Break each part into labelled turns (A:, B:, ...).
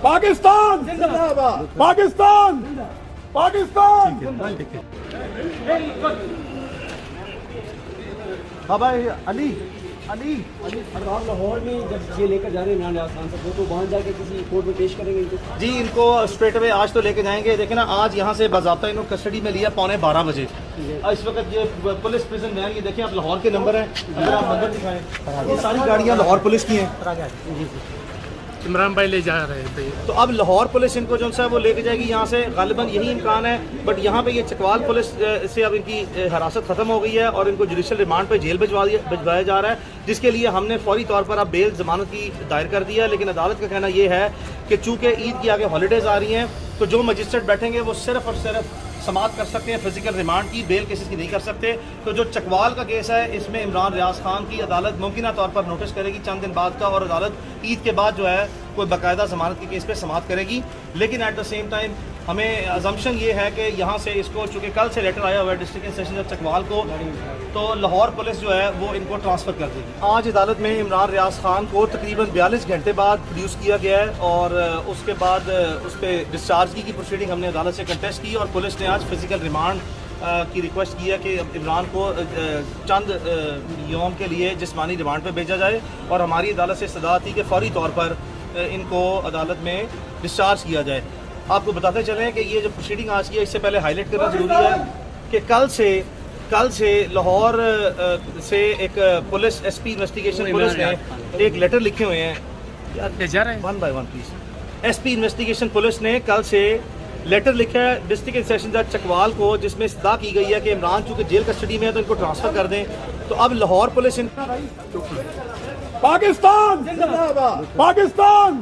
A: पाकिस्तान पाकिस्तान पाकिस्तान।
B: हाँ भाई अली अली
C: आप लाहौर में जब ये लेकर जा रहे हैं इमरान रियाज खान साहब को, तो वहाँ जाके किसी कोर्ट में पेश करेंगे इनको?
B: जी, इनको स्ट्रेट अवे आज तो लेके जाएंगे। देखें ना, आज यहाँ से बाज़ाब्ता इनको कस्टडी में लिया 11:15 बजे। इस वक्त ये पुलिस प्रिजन वैन, ये देखें आप, लाहौर के नंबर हैं। अगर आप नंबर दिखाएं, ये सारी गाड़ियाँ लाहौर पुलिस की हैं।
A: इमरान भाई ले जा रहे थे।
B: तो अब लाहौर पुलिस इनको जो है वो लेके जाएगी यहाँ से, गालिबन यही इम्कान है। बट यहाँ पे ये चकवाल पुलिस से अब इनकी हिरासत ख़त्म हो गई है और इनको जुडिशल रिमांड पे जेल भिजवाया जा रहा है, जिसके लिए हमने फौरी तौर पर अब बेल जमानत की दायर कर दिया है। लेकिन अदालत का कहना ये है कि चूँकि ईद की आगे हॉलीडेज़ आ रही हैं, तो जो मजिस्ट्रेट बैठेंगे वो सिर्फ और सिर्फ समाअत कर सकते हैं फिजिकल रिमांड की, बेल केसेस की नहीं कर सकते। तो जो चकवाल का केस है, इसमें इमरान रियाज खान की अदालत मुमकिन तौर पर नोटिस करेगी चंद दिन बाद का, और अदालत ईद के बाद जो है कोई बाकायदा जमानत के केस पे समाअत करेगी। लेकिन एट द सेम टाइम हमें अजम्पशन ये है कि यहाँ से इसको, चूँकि कल से लेटर आया हुआ है डिस्ट्रिक्ट सेशन ऑफ चकवाल को, तो लाहौर पुलिस जो है वो इनको ट्रांसफ़र कर देगी। आज अदालत में इमरान रियाज खान को तकरीबन 42 घंटे बाद प्रोड्यूस किया गया है, और उसके बाद उस पर डिस्चार्ज की प्रोसीडिंग हमने अदालत से कंटेस्ट की, और पुलिस ने आज फिजिकल रिमांड की रिक्वेस्ट की है कि इमरान को चंद यौम के लिए जिस्मानी रिमांड पे भेजा जाए, और हमारी अदालत से इस्तदा थी कि फौरी तौर पर इनको अदालत में डिस्चार्ज किया जाए। आपको बताते चलें कि ये जो प्रोसीडिंग आज की है, इससे पहले हाईलाइट करना ज़रूरी है कि कल से लाहौर से एक पुलिस एसपी इन्वेस्टिगेशन पुलिस ने एक लेटर लिखे हुए हैं।
A: ले जा रहे हैं
B: one by one please. SP investigation police ने कल से लेटर लिखा है डिस्ट्रिक्ट सेशन जज चकवाल को, जिसमें इस्तदा की गई है कि इमरान चूँकि जेल कस्टडी में है तो इनको ट्रांसफ़र कर दें। तो अब लाहौर पुलिस
A: पाकिस्तान पाकिस्तान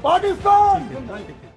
A: पाकिस्तान।